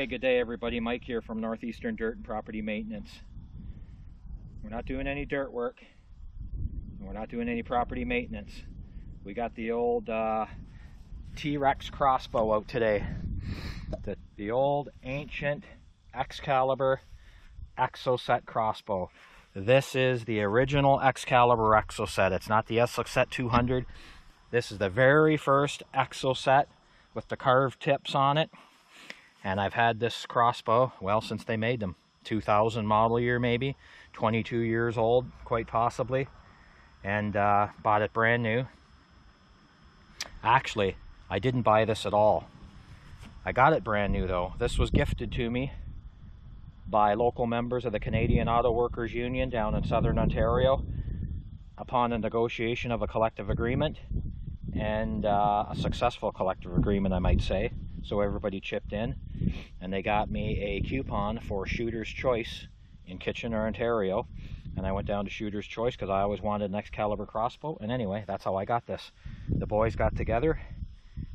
Okay, good day everybody. Mike here from Northeastern Dirt and Property Maintenance. We're not doing any dirt work. And we're not doing any property maintenance. We got the old T-Rex crossbow out today. The old ancient Excalibur Excocet crossbow. This is the original Excalibur Excocet. It's not the Excocet 200. This is the very first Excocet with the carved tips on it. And I've had this crossbow, well, since they made them. 2000 model year maybe, 22 years old, quite possibly. And bought it brand new. Actually, I didn't buy this at all. I got it brand new though. This was gifted to me by local members of the Canadian Auto Workers Union down in Southern Ontario upon a negotiation of a collective agreement, and a successful collective agreement, I might say. So everybody chipped in, and they got me a coupon for Shooter's Choice in Kitchener, Ontario. And I went down to Shooter's Choice because I always wanted an Excalibur crossbow. And anyway, that's how I got this. The boys got together,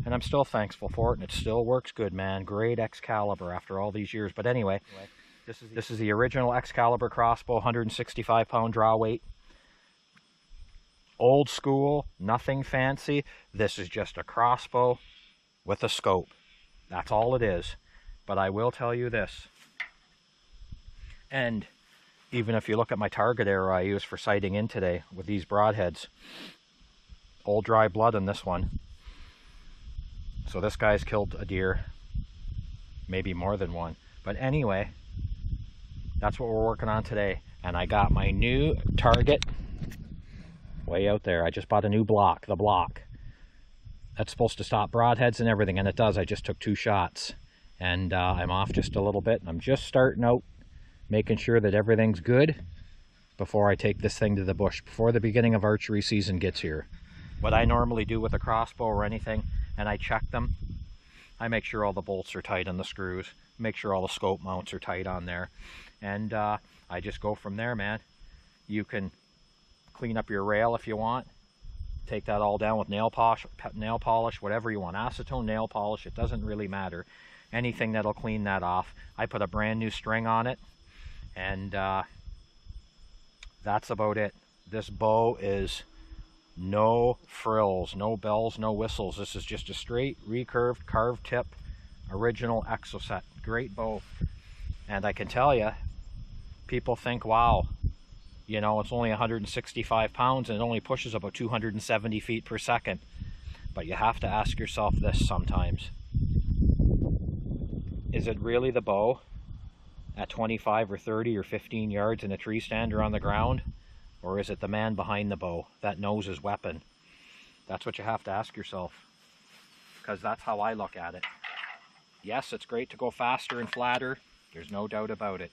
and I'm still thankful for it, and it still works good, man. Great Excalibur after all these years. But anyway, this is the original Excalibur crossbow, 165-pound draw weight. Old school, nothing fancy. This is just a crossbow with a scope. That's all it is. But I will tell you this. And even if you look at my target arrow I used for sighting in today with these broadheads, old dry blood in this one. So this guy's killed a deer, maybe more than one. But anyway, that's what we're working on today. And I got my new target way out there. I just bought a new block, the block. That's supposed to stop broadheads and everything, and it does. I just took 2 shots, and I'm off just a little bit. I'm just starting out, making sure that everything's good before I take this thing to the bush, before the beginning of archery season gets here. What I normally do with a crossbow or anything, and I check them, I make sure all the bolts are tight on the screws, make sure all the scope mounts are tight on there, and I just go from there, man. You can clean up your rail if you want. Take that all down with nail polish, whatever you want. Acetone, nail polish, it doesn't really matter. Anything that'll clean that off. I put a brand new string on it, and that's about it. This bow is no frills, no bells, no whistles. This is just a straight, recurved, carved tip, original Excocet. Great bow. And I can tell you, people think, wow, you know, it's only 165 pounds and it only pushes about 270 feet per second. But you have to ask yourself this sometimes. Is it really the bow at 25 or 30 or 15 yards in a tree stand or on the ground? Or is it the man behind the bow that knows his weapon? That's what you have to ask yourself. Because that's how I look at it. Yes, it's great to go faster and flatter. There's no doubt about it.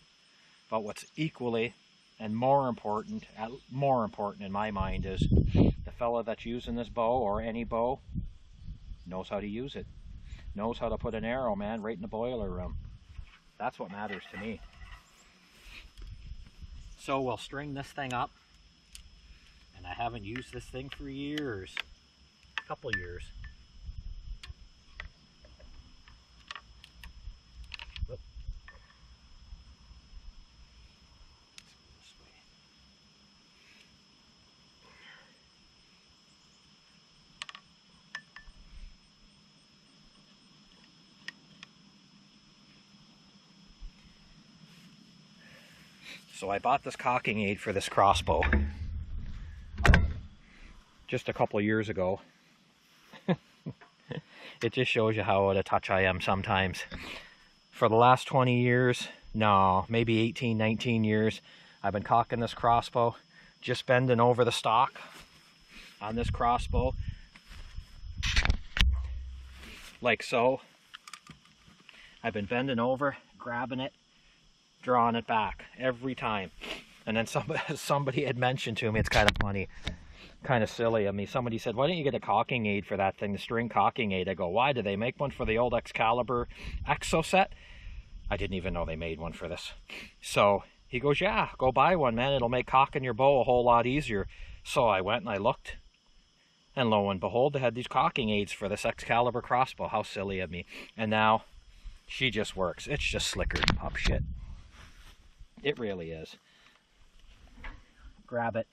But what's equally and more important in my mind is the fella that's using this bow, or any bow, knows how to use it. Knows how to put an arrow, man, right in the boiler room. That's what matters to me. So we'll string this thing up. And I haven't used this thing for years. A couple years. So I bought this cocking aid for this crossbow just a couple of years ago. It just shows you how out of touch I am sometimes. For the last 20 years, no, maybe 18, 19 years, I've been cocking this crossbow, just bending over the stock on this crossbow, like so. I've been bending over, grabbing it, drawing it back every time. And then somebody had mentioned to me, it's kind of funny, kind of silly of me, somebody said, why don't you get a cocking aid for that thing, the string cocking aid? I go, why? Do they make one for the old Excalibur Excocet? I didn't even know they made one for this. So he goes, yeah, go buy one, man, it'll make cocking your bow a whole lot easier. So I went and I looked, and lo and behold, they had these cocking aids for this Excalibur crossbow. How silly of me. And now She just works. It's just slicker pup shit. It really is. Grab it.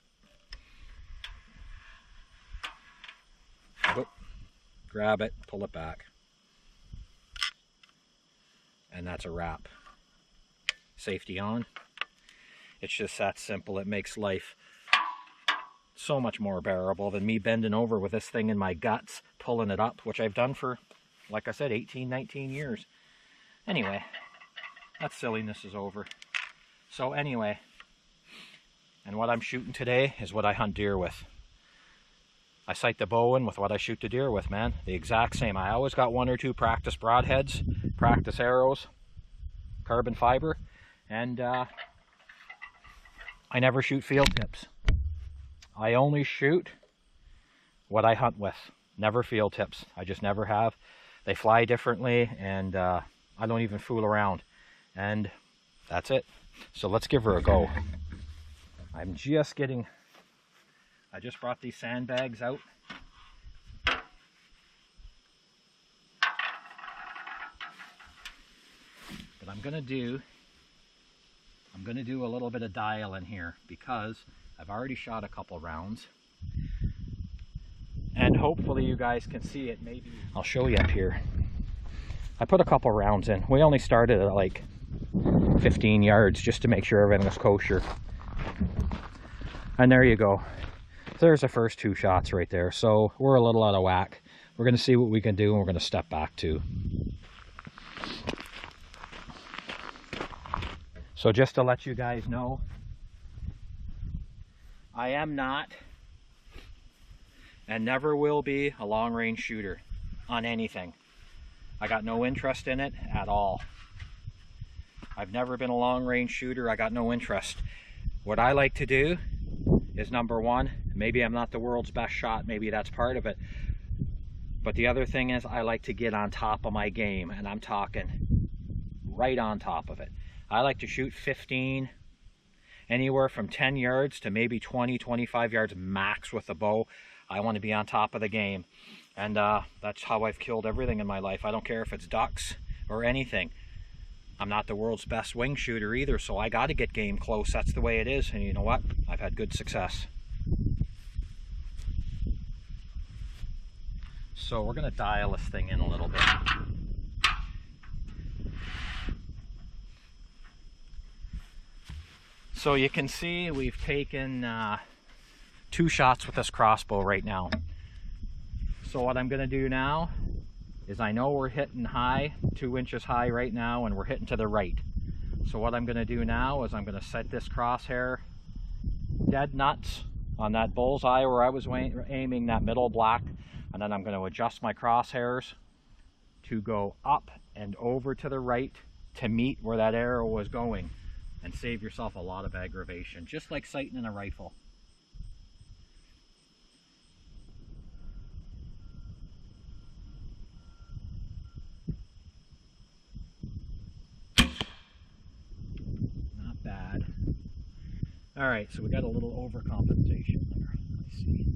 Whoop. Grab it, pull it back. And that's a wrap. Safety on. It's just that simple. It makes life so much more bearable than me bending over with this thing in my guts, pulling it up, which I've done for, like I said, 18, 19 years. Anyway, that silliness is over. So anyway, and what I'm shooting today is what I hunt deer with. I sight the bow in with what I shoot the deer with, man. The exact same. I always got 1 or 2 practice broadheads, practice arrows, carbon fiber, and I never shoot field tips. I only shoot what I hunt with. Never field tips. I just never have. They fly differently, and I don't even fool around. And that's it. So let's give her a go. I just brought these sandbags out. But I'm gonna do a little bit of dial in here because I've already shot a couple rounds. And hopefully you guys can see it. Maybe I'll show you up here. I put a couple rounds in. We only started at like 15 yards just to make sure everything was kosher. And there you go. There's the first 2 shots right there. So we're a little out of whack. We're going to see what we can do, and we're going to step back too. So just to let you guys know, I am not and never will be a long-range shooter on anything. I got no interest in it at all. I've never been a long-range shooter. I got no interest. What I like to do is, number one, maybe I'm not the world's best shot, maybe that's part of it, but the other thing is I like to get on top of my game, and I'm talking right on top of it. I like to shoot 15, anywhere from 10 yards to maybe 20, 25 yards max with the bow. I want to be on top of the game, and that's how I've killed everything in my life. I don't care if it's ducks or anything. I'm not the world's best wing shooter either, so I got to get game close. That's the way it is, and you know what? I've had good success. So we're going to dial this thing in a little bit. So you can see we've taken 2 shots with this crossbow right now. So what I'm going to do now is, I know we're hitting high, 2 inches high right now, and we're hitting to the right. So what I'm going to do now is I'm going to set this crosshair dead nuts on that bullseye where I was aiming, that middle black, and then I'm going to adjust my crosshairs to go up and over to the right to meet where that arrow was going, and save yourself a lot of aggravation, just like sighting in a rifle. Not bad. All right, so we got a little overcompensation there. Let's see.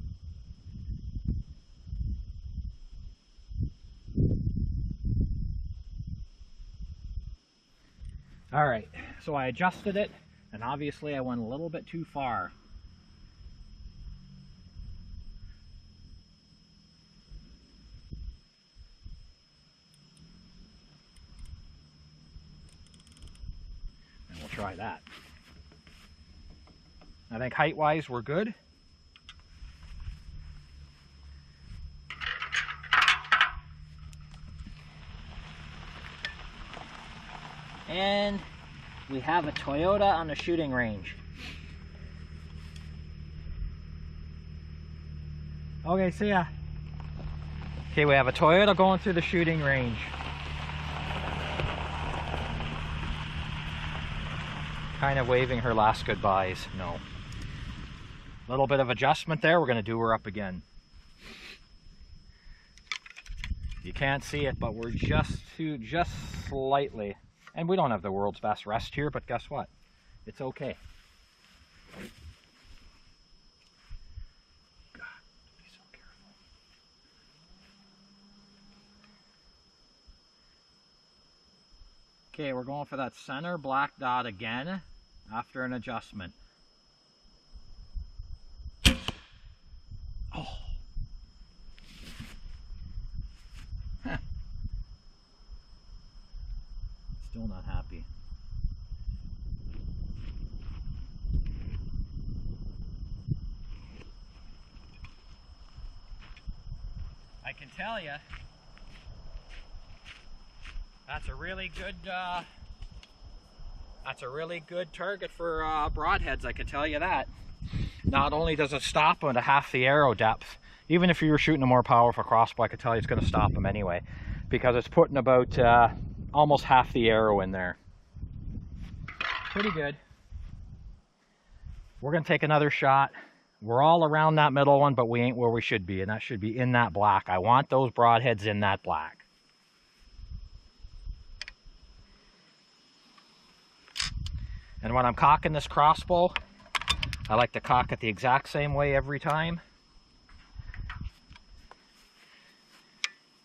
All right, so I adjusted it, and obviously I went a little bit too far. And we'll try that. I think height-wise we're good. And we have a Toyota on the shooting range. Okay, see ya. Okay, we have a Toyota going through the shooting range. Kind of waving her last goodbyes. No. Little bit of adjustment there. We're going to do her up again. You can't see it, but we're just slightly. And we don't have the world's best rest here, but guess what? It's okay. God, be so careful. Okay, we're going for that center black dot again after an adjustment. Oh. Huh. Still not happy. I can tell you, that's a really good target for broadheads, I can tell you that. Not only does it stop them at half the arrow depth, even if you were shooting a more powerful crossbow, I can tell you it's going to stop them anyway, because it's putting about almost half the arrow in there. Pretty good. We're going to take another shot. We're all around that middle one, but we ain't where we should be, and that should be in that black. I want those broadheads in that black. And when I'm cocking this crossbow, I like to cock it the exact same way every time.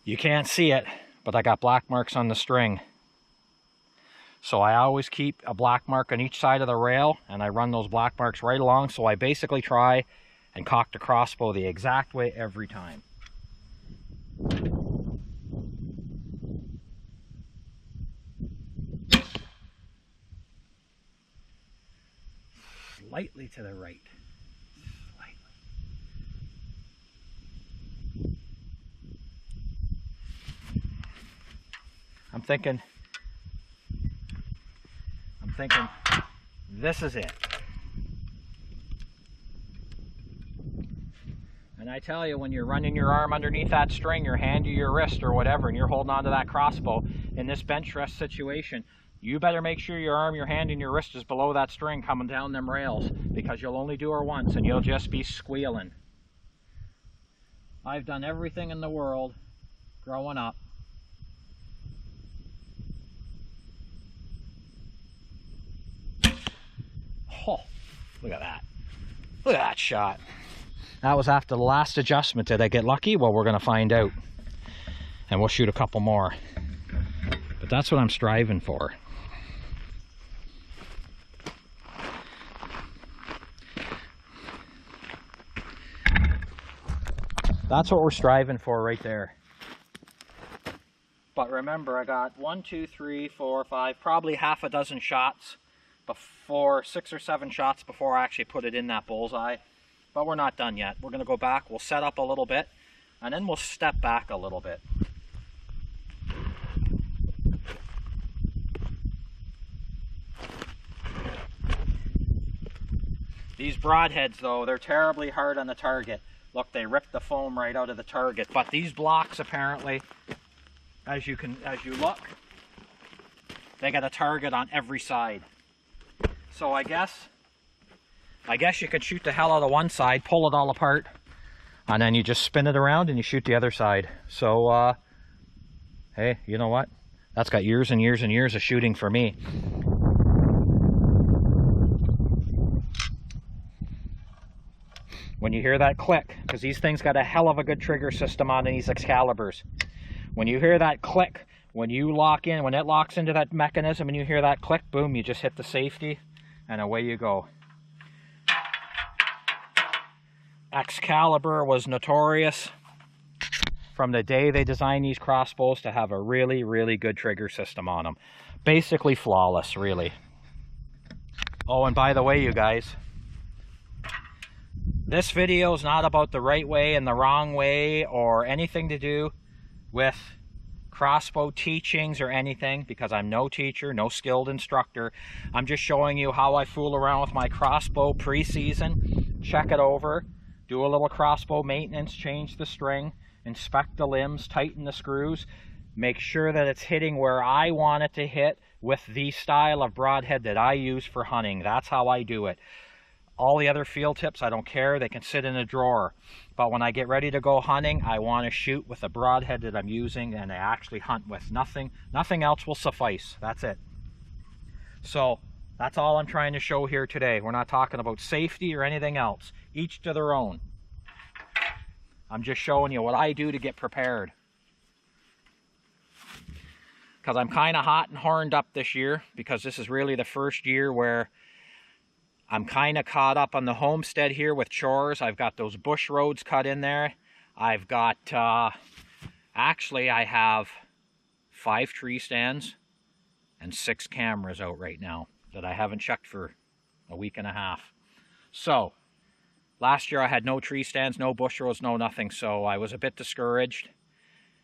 You can't see it, but I got black marks on the string. So I always keep a black mark on each side of the rail, and I run those black marks right along, so I basically try and cock the crossbow the exact way every time. Slightly to the right. Slightly. I'm thinking this is it. And I tell you, when you're running your arm underneath that string, your hand to your wrist or whatever, and you're holding onto that crossbow in this bench rest situation, you better make sure your arm, your hand, and your wrist is below that string coming down them rails, because you'll only do her once and you'll just be squealing. I've done everything in the world growing up. Oh, look at that. Look at that shot. That was after the last adjustment. Did I get lucky? Well, we're going to find out. And we'll shoot a couple more. But that's what I'm striving for. That's what we're striving for right there. But remember, I got 1, 2, 3, 4, 5, probably half a dozen shots before, 6 or 7 shots before I actually put it in that bullseye. But we're not done yet. We're going to go back, we'll set up a little bit, and then we'll step back a little bit. These broadheads, though, they're terribly hard on the target. Look, they ripped the foam right out of the target. But these blocks, apparently, as you look, they got a target on every side. So I guess you could shoot the hell out of one side, pull it all apart, and then you just spin it around and you shoot the other side. So, hey, you know what? That's got years and years and years of shooting for me. When you hear that click, because these things got a hell of a good trigger system on these Excaliburs. When you hear that click, when you lock in, when it locks into that mechanism and you hear that click, boom, you just hit the safety and away you go. Excalibur was notorious from the day they designed these crossbows to have a really, really good trigger system on them. Basically flawless, really. Oh, and by the way, you guys, this video is not about the right way and the wrong way or anything to do with crossbow teachings or anything, because I'm no teacher, no skilled instructor. I'm just showing you how I fool around with my crossbow pre-season, check it over, do a little crossbow maintenance, change the string, inspect the limbs, tighten the screws, make sure that it's hitting where I want it to hit with the style of broadhead that I use for hunting. That's how I do it. All the other field tips, I don't care. They can sit in a drawer. But when I get ready to go hunting, I want to shoot with the broadhead that I'm using and I actually hunt with. Nothing else will suffice. That's it. So that's all I'm trying to show here today. We're not talking about safety or anything else. Each to their own. I'm just showing you what I do to get prepared. because I'm kind of hot and horned up this year, because this is really the first year where I'm kind of caught up on the homestead here with chores. I've got those bush roads cut in there. I've got, actually I have 5 tree stands and 6 cameras out right now that I haven't checked for a week and a half. So, last year I had no tree stands, no bush roads, no nothing, so I was a bit discouraged.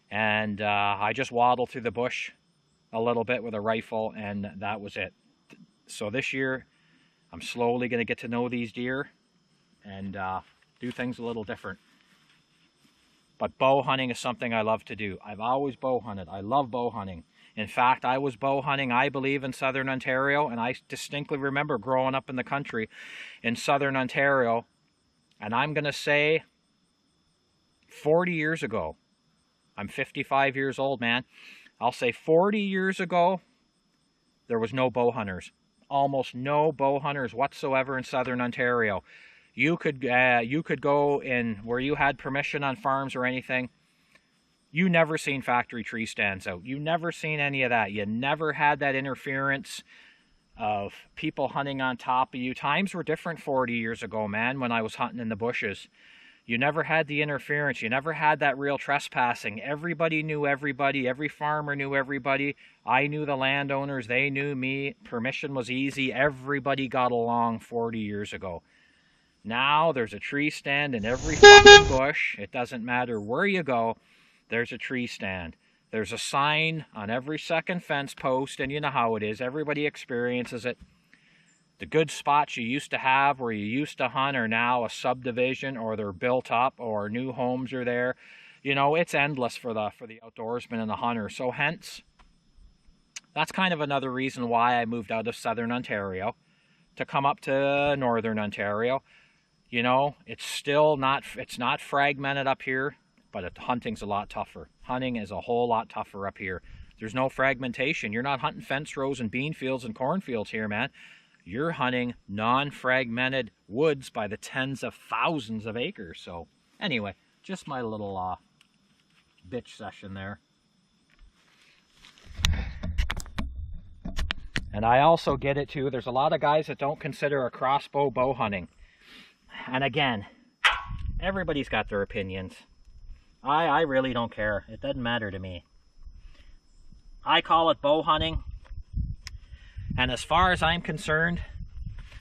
And I just waddled through the bush a little bit with a rifle, and that was it. So this year, I'm slowly going to get to know these deer and do things a little different. But bow hunting is something I love to do. I've always bow hunted. I love bow hunting. In fact, I was bow hunting, I believe, in southern Ontario, and I distinctly remember growing up in the country in southern Ontario, and I'm going to say 40 years ago. I'm 55 years old, man. I'll say 40 years ago, there was no bow hunters. Almost no bow hunters whatsoever in southern Ontario. You could go in where you had permission on farms or anything. You never seen factory tree stands out. You never seen any of that. You never had that interference of people hunting on top of you. Times were different 40 years ago, man, when I was hunting in the bushes. You never had the interference. You never had that real trespassing. Everybody knew everybody. Every farmer knew everybody. I knew the landowners. They knew me. Permission was easy. Everybody got along 40 years ago. Now there's a tree stand in every fucking bush. It doesn't matter where you go. There's a tree stand. There's a sign on every second fence post, and you know how it is. Everybody experiences it. The good spots you used to have where you used to hunt are now a subdivision, or they're built up, or new homes are there. You know, it's endless for the outdoorsman and the hunter. So hence, that's kind of another reason why I moved out of southern Ontario to come up to northern Ontario. You know, it's not fragmented up here, but hunting's a lot tougher. Hunting is a whole lot tougher up here. There's no fragmentation. You're not hunting fence rows and bean fields and cornfields here, man. You're hunting non-fragmented woods by the tens of thousands of acres. So anyway, just my little bitch session there. And I also get it too. There's a lot of guys that don't consider a crossbow bow hunting. And again, everybody's got their opinions. I really don't care. It doesn't matter to me. I call it bow hunting. And as far as I'm concerned,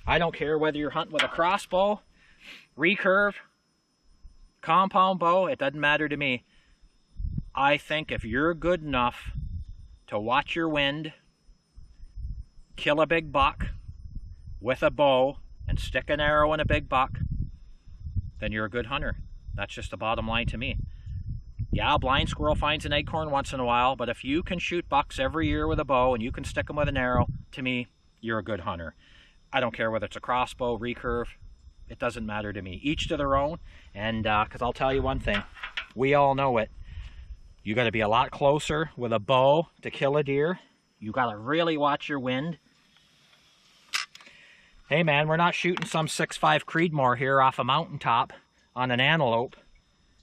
I don't care whether you're hunting with a crossbow, recurve, compound bow, it doesn't matter to me. I think if you're good enough to watch your wind, kill a big buck with a bow, and stick an arrow in a big buck, then you're a good hunter. That's just the bottom line to me. Yeah, a blind squirrel finds an acorn once in a while, but if you can shoot bucks every year with a bow and you can stick them with an arrow, to me, you're a good hunter. I don't care whether it's a crossbow, recurve, it doesn't matter to me. Each to their own, and because I'll tell you one thing, we all know it. You got to be a lot closer with a bow to kill a deer. You got to really watch your wind. Hey man, we're not shooting some 6.5 Creedmoor here off a mountaintop on an antelope.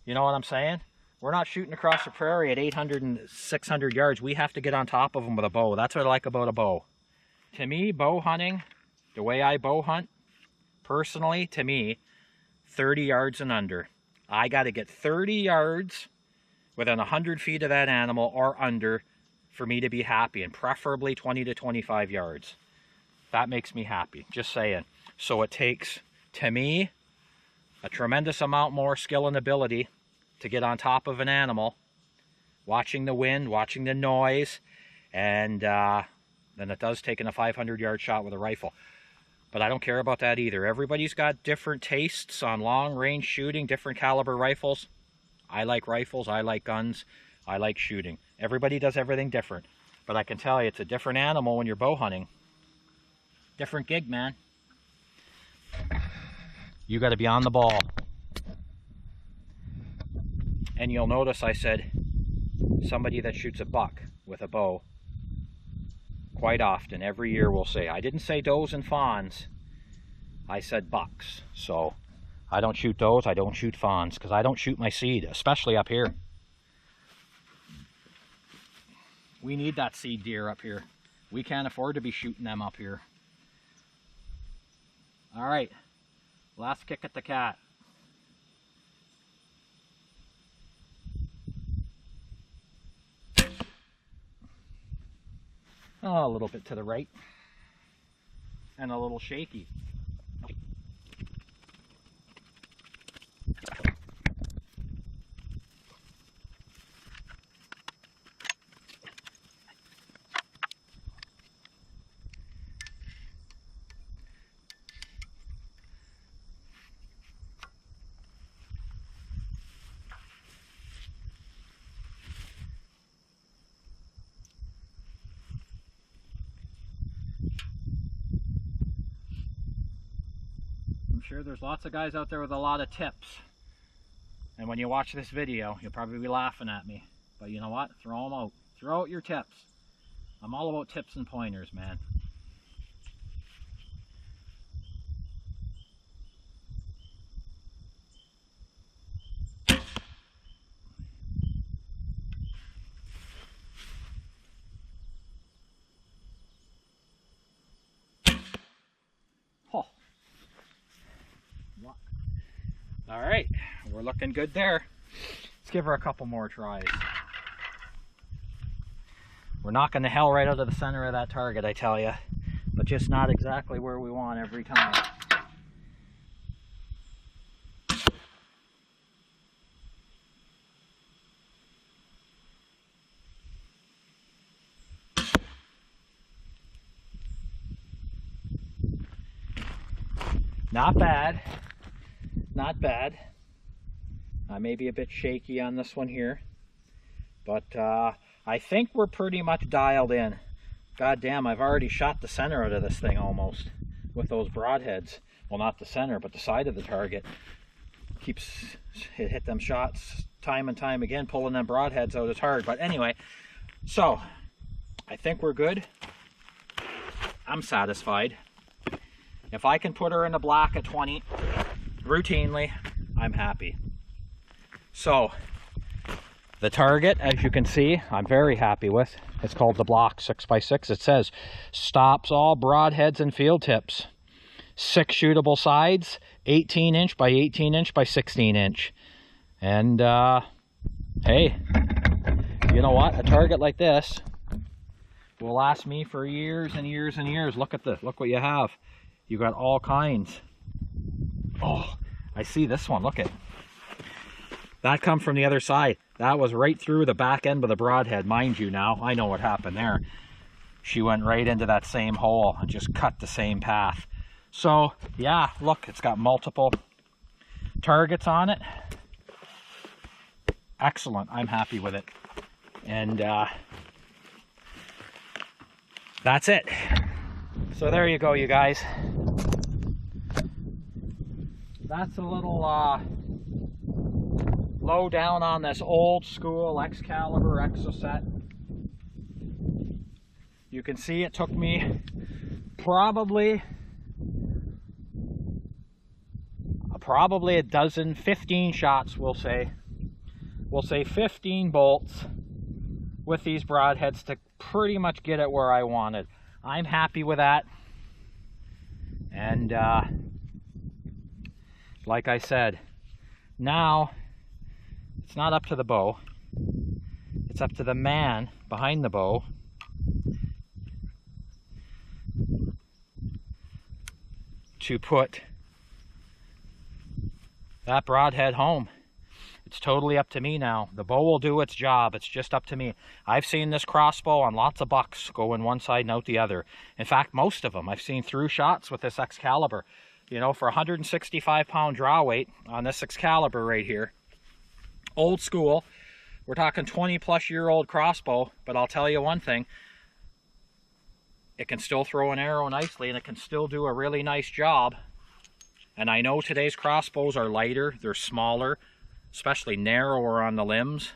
You know what I'm saying? We're not shooting across the prairie at 800 and 600 yards. We have to get on top of them with a bow. That's what I like about a bow. To me, bow hunting, the way I bow hunt, personally, to me, 30 yards and under. I got to get 30 yards within 100 feet of that animal or under for me to be happy, and preferably 20 to 25 yards. That makes me happy, just saying. So it takes, to me, a tremendous amount more skill and ability to get on top of an animal, watching the wind, watching the noise, and than it does taking a 500-yard shot with a rifle. But I don't care about that either. Everybody's got different tastes on long-range shooting, different caliber rifles. I like rifles, I like guns, I like shooting. Everybody does everything different. But I can tell you, it's a different animal when you're bow hunting. Different gig, man. You got to be on the ball. And you'll notice I said somebody that shoots a buck with a bow. Quite often, every year we'll say, I didn't say does and fawns, I said bucks. So I don't shoot does, I don't shoot fawns, because I don't shoot my seed, especially up here. We need that seed deer up here. We can't afford to be shooting them up here. All right, last kick at the cat. Oh, a little bit to the right. And a little shaky. Sure, there's lots of guys out there with a lot of tips, and when you watch this video you'll probably be laughing at me, but you know what, throw them out. Throw out your tips. I'm all about tips and pointers, man. Oh. All right, we're looking good there. Let's give her a couple more tries. We're knocking the hell right out of the center of that target, I tell you, but just not exactly where we want every time. Not bad. Not bad. I may be a bit shaky on this one here, but I think we're pretty much dialed in. God damn, I've already shot the center out of this thing almost with those broadheads. Well, not the center, but the side of the target. Hit them shots time and time again. Pulling them broadheads out is hard, but anyway, so I think we're good. I'm satisfied. If I can put her in the black at 20 routinely, I'm happy. So the target, as you can see, I'm very happy with. It's called the Block 6x6. It says stops all broadheads and field tips. 6 shootable sides, 18 inch by 18 inch by 16 inch. And hey, you know what? A target like this will last me for years and years and years. Look at this. Look what you have. You got all kinds. Oh, I see this one. Look at that. Come from the other side. That was right through the back end of the broadhead. Mind you, now I know what happened there. She went right into that same hole and just cut the same path. So yeah, look, it's got multiple targets on it. Excellent. I'm happy with it. And that's it. So there you go, you guys. That's a little low down on this old school Excalibur Excocet. You can see it took me probably a dozen, 15 shots, we'll say 15 bolts with these broadheads to pretty much get it where I wanted. I'm happy with that. And like I said, now it's not up to the bow, it's up to the man behind the bow to put that broadhead home. It's totally up to me now. The bow will do its job. It's just up to me. I've seen this crossbow on lots of bucks go in one side and out the other. In fact, most of them I've seen through shots with this Excalibur. You know, for 165 pound draw weight on this Excalibur right here, old school, we're talking 20-plus-year-old crossbow, but I'll tell you one thing, it can still throw an arrow nicely and it can still do a really nice job. And I know today's crossbows are lighter, they're smaller, especially narrower on the limbs,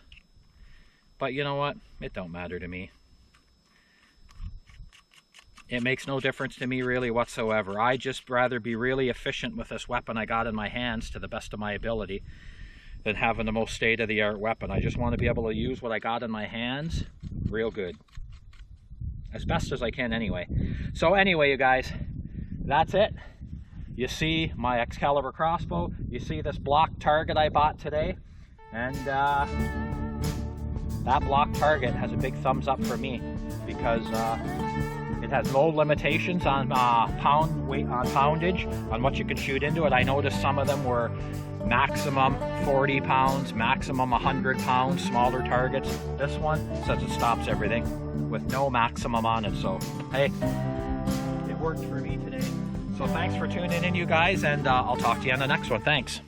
but you know what, it don't matter to me. It makes no difference to me really whatsoever. I just rather be really efficient with this weapon I got in my hands to the best of my ability than having the most state-of-the-art weapon. I just want to be able to use what I got in my hands real good. As best as I can anyway. So anyway, you guys, that's it. You see my Excalibur crossbow. You see this block target I bought today. And that block target has a big thumbs up for me because it has no limitations on poundage, on what you can shoot into it. I noticed some of them were maximum 40 pounds, maximum 100 pounds, smaller targets. This one says it stops everything with no maximum on it. So, hey, it worked for me today. So thanks for tuning in, you guys, and I'll talk to you on the next one. Thanks.